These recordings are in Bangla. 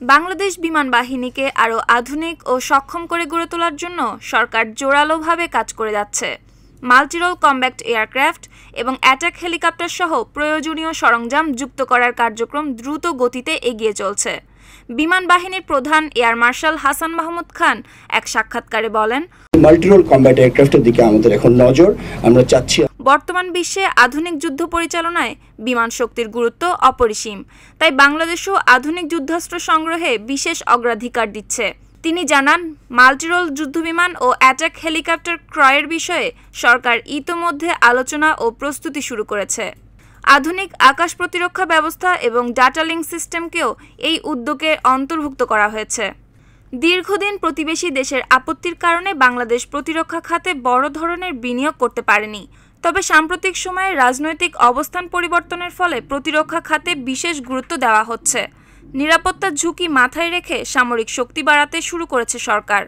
বাংলাদেশ বিমান বাহিনীকে আরও আধুনিক ও সক্ষম করে গড়ে তোলার জন্য সরকার জোরালোভাবে কাজ করে যাচ্ছে। মাল্টিরোল কমব্যাট এয়ারক্রাফট এবং অ্যাটাক হেলিকপ্টার সহ প্রয়োজনীয় সরঞ্জাম যুক্ত করার কার্যক্রম দ্রুত গতিতে এগিয়ে চলছে। বিমান বাহিনীর প্রধান এয়ার মার্শাল হাসান মাহমুদ খান এক সাক্ষাৎকারে বলেন, মাল্টিরোল কমব্যাট এয়ারক্রাফটের দিকে আমাদের এখন নজর। আমরা চাচ্ছি বর্তমান বিশ্বে আধুনিক যুদ্ধ পরিচালনায় বিমান শক্তির গুরুত্ব অপরিসীম, তাই বাংলাদেশও আধুনিক যুদ্ধাস্ত্র সংগ্রহে বিশেষ অগ্রাধিকার দিচ্ছে। তিনি জানান, মাল্টিরোল যুদ্ধবিমান ও অ্যাটাক হেলিকপ্টার ক্রয়ের বিষয়ে সরকার ইতোমধ্যে আলোচনা ও প্রস্তুতি শুরু করেছে। আধুনিক আকাশ প্রতিরক্ষা ব্যবস্থা এবং ডাটা লিঙ্ক সিস্টেমকেও এই উদ্যোগে অন্তর্ভুক্ত করা হয়েছে। দীর্ঘদিন প্রতিবেশী দেশের আপত্তির কারণে বাংলাদেশ প্রতিরক্ষা খাতে বড় ধরনের বিনিয়োগ করতে পারেনি। তবে সাম্প্রতিক সময়ে রাজনৈতিক অবস্থান পরিবর্তনের ফলে প্রতিরক্ষা খাতে বিশেষ গুরুত্ব দেওয়া হচ্ছে। নিরাপত্তার ঝুঁকি মাথায় রেখে সামরিক শক্তি বাড়াতে শুরু করেছে সরকার।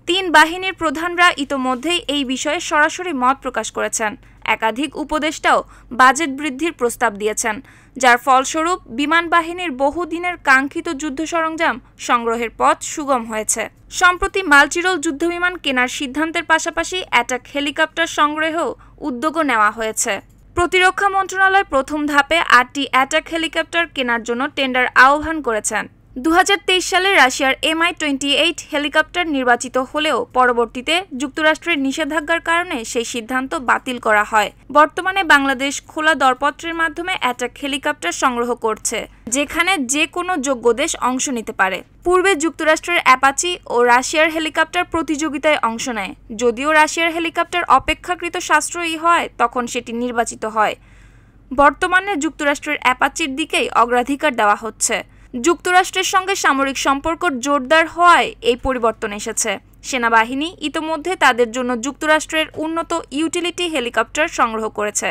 3 বাহিনীর প্রধানরা ইতোমধ্যেই এই বিষয়ে সরাসরি মত প্রকাশ করেছেন। একাধিক উপদেষ্টাও বাজেট বৃদ্ধির প্রস্তাব দিয়েছেন, যার ফলস্বরূপ বিমান বাহিনীর বহুদিনের কাঙ্ক্ষিত যুদ্ধ সরঞ্জাম সংগ্রহের পথ সুগম হয়েছে। সম্প্রতি মাল্টিরোল যুদ্ধবিমান কেনার সিদ্ধান্তের পাশাপাশি অ্যাটাক হেলিকপ্টার সংগ্রহেও উদ্যোগও নেওয়া হয়েছে। প্রতিরক্ষা মন্ত্রণালয় প্রথম ধাপে 8টি অ্যাটাক হেলিকপ্টার কেনার জন্য টেন্ডার আহ্বান করেছেন। 2023 সালে রাশিয়ার Mi-28 হেলিকপ্টার নির্বাচিত হলেও পরবর্তীতে যুক্তরাষ্ট্রের নিষেধাজ্ঞার কারণে সেই সিদ্ধান্ত বাতিল করা হয়। বর্তমানে বাংলাদেশ খোলা দরপত্রের মাধ্যমে অ্যাটাক হেলিকপ্টার সংগ্রহ করছে, যেখানে যে কোনো যোগ্য দেশ অংশ নিতে পারে। পূর্বে যুক্তরাষ্ট্রের অ্যাপাচি ও রাশিয়ার হেলিকপ্টার প্রতিযোগিতায় অংশ নেয়। যদিও রাশিয়ার হেলিকপ্টার অপেক্ষাকৃত সাশ্রয়ী হয়, তখন সেটি নির্বাচিত হয়। বর্তমানে যুক্তরাষ্ট্রের অ্যাপাচির দিকেই অগ্রাধিকার দেওয়া হচ্ছে। যুক্তরাষ্ট্রের সঙ্গে সামরিক সম্পর্ক জোরদার হওয়ায় এই পরিবর্তন এসেছে। সেনাবাহিনী ইতোমধ্যে তাদের জন্য যুক্তরাষ্ট্রের উন্নত ইউটিলিটি হেলিকপ্টার সংগ্রহ করেছে।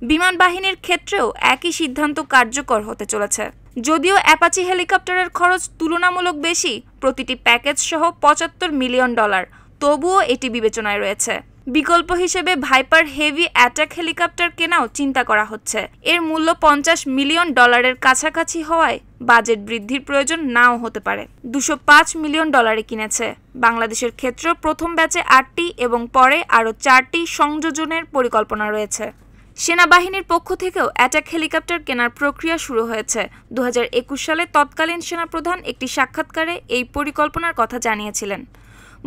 বিমান বাহিনীর ক্ষেত্রেও একই সিদ্ধান্ত কার্যকর হতে চলেছে। যদিও অ্যাপাচি হেলিকপ্টারের খরচ তুলনামূলক বেশি, প্রতিটি প্যাকেজ সহ $75 মিলিয়ন, তবুও এটি বিবেচনায় রয়েছে। বিকল্প হিসেবে ভাইপার হেভি অ্যাটাক হেলিকপ্টার কেনাও চিন্তা করা হচ্ছে। এর মূল্য $50 মিলিয়ন কাছাকাছি হওয়ায় বাজেট বৃদ্ধির প্রয়োজন নাও হতে পারে। $205 মিলিয়ন কিনেছে। বাংলাদেশের ক্ষেত্রেও প্রথম ব্যাচে 8টি এবং পরে আরও 4টি সংযোজনের পরিকল্পনা রয়েছে। সেনাবাহিনীর পক্ষ থেকেও অ্যাটাক হেলিকপ্টার কেনার প্রক্রিয়া শুরু হয়েছে। 2021 সালে তৎকালীন সেনাপ্রধান একটি সাক্ষাৎকারে এই পরিকল্পনার কথা জানিয়েছিলেন।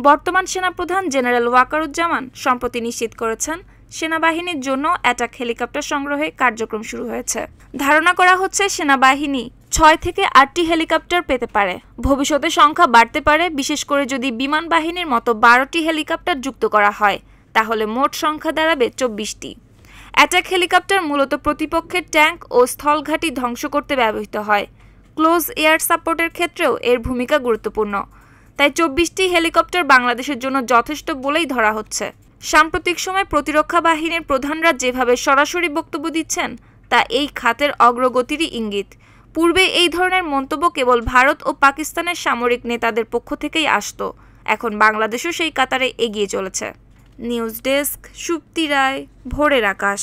বর্তমান সেনাপ্রধান জেনারেল ওয়াকারুজ্জামান সম্প্রতি নিশ্চিত করেছেন, সেনাবাহিনীর জন্য অ্যাটাক হেলিকপ্টার সংগ্রহে কার্যক্রম শুরু হয়েছে। ধারণা করা হচ্ছে সেনাবাহিনী 6 থেকে 8টি হেলিকপ্টার পেতে পারে। ভবিষ্যতে সংখ্যা বাড়তে পারে, বিশেষ করে যদি বিমান বাহিনীর মতো 12টি হেলিকপ্টার যুক্ত করা হয়, তাহলে মোট সংখ্যা দাঁড়াবে 24টি। অ্যাটাক হেলিকপ্টার মূলত প্রতিপক্ষের ট্যাঙ্ক ও স্থলঘাঁটি ধ্বংস করতে ব্যবহৃত হয়। ক্লোজ এয়ার সাপোর্টের ক্ষেত্রেও এর ভূমিকা গুরুত্বপূর্ণ। তাই 24টি হেলিকপ্টার বাংলাদেশের জন্য যথেষ্ট বলেই ধরা হচ্ছে। সাম্প্রতিক সময়ে প্রতিরক্ষা বাহিনীর প্রধানরা যেভাবে সরাসরি বক্তব্য দিচ্ছেন, তা এই খাতের অগ্রগতিরই ইঙ্গিত। পূর্বে এই ধরনের মন্তব্য কেবল ভারত ও পাকিস্তানের সামরিক নেতাদের পক্ষ থেকেই আসতো। এখন বাংলাদেশও সেই কাতারে এগিয়ে চলেছে। নিউজ ডেস্ক, সুপ্তি রায়, ভোরের আকাশ।